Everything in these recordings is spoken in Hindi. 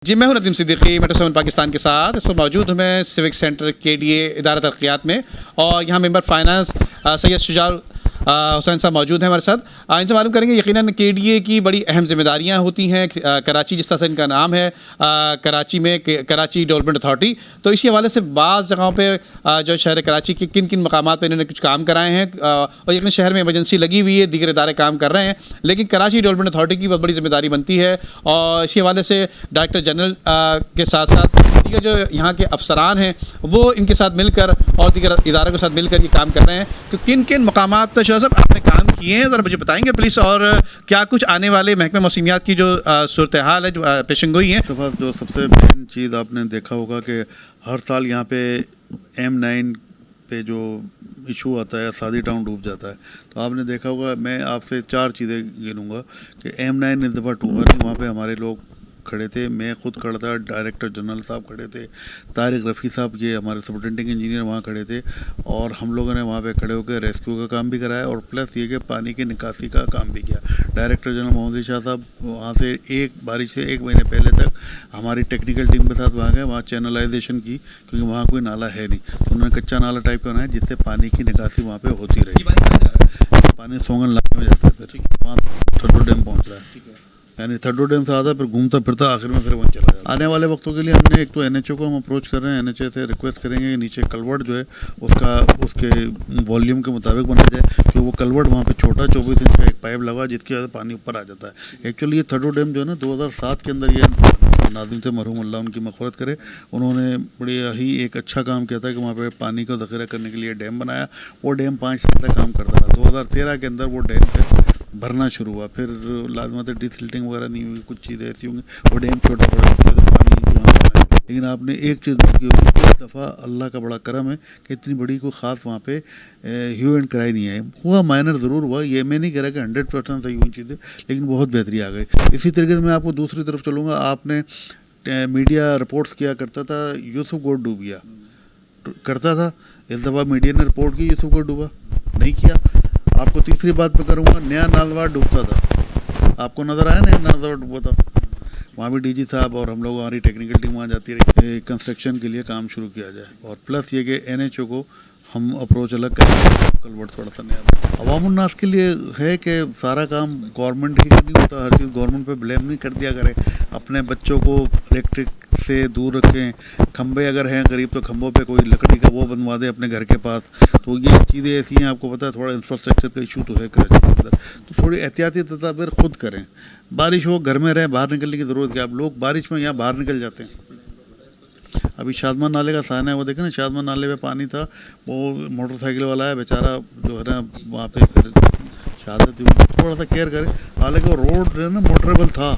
जी, मैं हूं नदीम सिद्दीकी, मेट्रो 7 पाकिस्तान के साथ। इस वक्त मौजूद हूं मैं सिविक सेंटर KDA इदारा तरक्यात में, और यहाँ मेंबर फाइनेंस सैयद शुजाउल हुसैन साहब मौजूद हैं हमारे साथ। इनसे मालूम करेंगे यकीनन KDA की बड़ी अहम जिम्मेदारियाँ होती हैं। कराची जिस तरह से इनका नाम है, कराची में कराची डेवलपमेंट अथॉरिटी, तो इसी हवाले से बाज़ जगहों पे जो शहर कराची के किन किन मकामात पर इन्होंने कुछ काम कराए हैं, और यकीन शहर में इमरजेंसी लगी हुई है, दीगर इदारे काम कर रहे हैं, लेकिन कराची डेवलपमेंट अथॉरिटी की बहुत बड़ी जिम्मेदारी बनती है। और इसी हवाले से डायरेक्टर जनरल के साथ साथ दीगर जो यहाँ के अफसरान हैं वो इनके साथ मिलकर और दीगर इदारों के साथ मिलकर ये काम कर रहे हैं। तो किन किन मकामात पर शाह साहब आपने काम किए हैं, ज़रा मुझे बताएंगे प्लीज़, और क्या कुछ आने वाले महकमा मौसमियात की जो सूरत हाल है, जो पेशेंगोई है। जो सबसे मेन चीज़ आपने देखा होगा कि हर साल यहाँ पे M9 पे जो इशू आता है, सादी टाउन डूब जाता है, तो आपने देखा होगा, मैं आपसे 4 चीज़ें गिनूँगा कि M9 इस दफ़ा डूबा नहीं। वहाँ पे हमारे लोग खड़े थे, मैं खुद खड़ा था, डायरेक्टर जनरल साहब खड़े थे, तारिक रफ़ी साहब ये हमारे सुपरिटेंडिंग इंजीनियर वहाँ खड़े थे, और हम लोगों ने वहाँ पे खड़े होकर रेस्क्यू का काम भी कराया, और प्लस ये कि पानी की निकासी का काम भी किया। डायरेक्टर जनरल मोहम्मद शाह साहब वहाँ से बारिश से 1 महीने पहले तक हमारी टेक्निकल टीम के साथ वहाँ गए, वहाँ चैनलाइजेशन की, क्योंकि वहाँ कोई नाला है नहीं, तो उन्होंने कच्चा नाला टाइप का बनाया जिससे पानी की निकासी वहाँ पर होती रही। पानी सोंगन लाने में जाता है, फिर वहाँ थड्डो डैम पहुँच रहा है, यानी थड्डो डैम से आता है, फिर घूमता फिरता आखिर में फिर वहीं चला जाता है। आने वाले वक्तों के लिए हमने एक तो NHO को हम अप्रोच कर रहे हैं, NHO से रिक्वेस्ट करेंगे कि नीचे कलवर्ट जो है उसके वॉल्यूम के मुताबिक बना जाए, क्योंकि वो कलवर्ट वहाँ पे छोटा 24 इंच का एक पाइप लगा जिसकी वजह से पानी ऊपर आ जाता है। एक्चुअली ये थड्डो डैम जो है ना 2007 के अंदर, ये नाज़िम से मरहूम अल्लाह उनकी मग़फ़िरत करे, उन्होंने बड़ी ही एक अच्छा काम किया था कि वहाँ पे पानी का ज़ख़ीरा करने के लिए डैम बनाया। वो डैम 5 साल तक काम करता रहा। 2013 के अंदर वो डैम पे भरना शुरू हुआ, फिर लाजमत डिसल्टिंग वगैरह नहीं हुई, कुछ चीज़ें ऐसी होंगी, वो डैम छोटा पड़ा, इससे तो पानी जो है। लेकिन आपने एक चीज़ की होगी, इस दफ़ा अल्लाह का बड़ा करम है कि इतनी बड़ी कोई ख़ास वहाँ पे ह्यू एंड क्राई नहीं आई। हुआ माइनर ज़रूर हुआ, ये मैं नहीं कह रहा कि 100% सही हुई चीज़ें, लेकिन बहुत बेहतरी आ गई। इसी तरीके से मैं आपको दूसरी तरफ चलूँगा। आपने मीडिया रिपोर्ट्स किया करता था यूसुफ गोड डूब गया करता था, इस दफ़ा मीडिया ने रिपोर्ट की यूसुफ गोड डूबा नहीं किया। आपको तीसरी बात पे करूँगा, नया नालवार डूबता था, आपको नज़र आया नया नालवार डूबा था, वहाँ भी DG साहब और हम लोग, हमारी टेक्निकल टीम वहाँ जाती रही, कंस्ट्रक्शन के लिए काम शुरू किया जाए। और प्लस ये कि NHO को हम अप्रोच अलग करें, कलवर्ट थोड़ा सा नया। अवामुन्नास के लिए है कि सारा काम गवर्नमेंट ही नहीं होता, हर चीज़ गवर्नमेंट पे ब्लेम नहीं कर दिया करें। अपने बच्चों को इलेक्ट्रिक से दूर रखें, खंबे अगर हैं करीब तो खंबों पे कोई लकड़ी का वो बनवा दे अपने घर के पास। तो ये चीज़ें ऐसी हैं, आपको पता है थोड़ा इंफ्रास्ट्रक्चर का इशू तो है कराची के अंदर, तो थोड़ी एहतियाती तदाबीर खुद करें। बारिश हो, घर में रहें, बाहर निकलने की ज़रूरत क्या, आप लोग बारिश में यहाँ बाहर निकल जाते हैं। अभी शादमान नाले का साइन है, वो देखें ना, शादमान नाले में पानी था, वो मोटरसाइकिल वाला है बेचारा जो है ना वहाँ पे फिर शहादत हुई। थोड़ा सा केयर करें, हालांकि वो रोड जो है ना मोटरेबल था,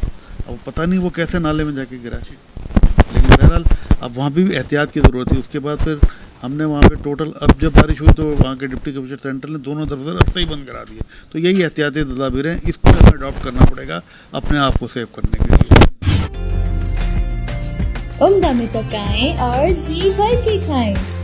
अब पता नहीं वो कैसे नाले में जाके गिरा, लेकिन बहरहाल अब वहाँ भी एहतियात की ज़रूरत थी। उसके बाद फिर हमने वहाँ पे टोटल, अब जब बारिश हुई तो वहाँ के डिप्टी कमिश्नर सेंट्रल ने दोनों तरफ से रास्ते ही बंद करा दिए। तो यही एहतियाती तदाबीर हैं, इसको हमें अडॉप्ट करना पड़ेगा अपने आप को सेव करने के लिए। उम्दा में पकाएं और जी भर के खाएं।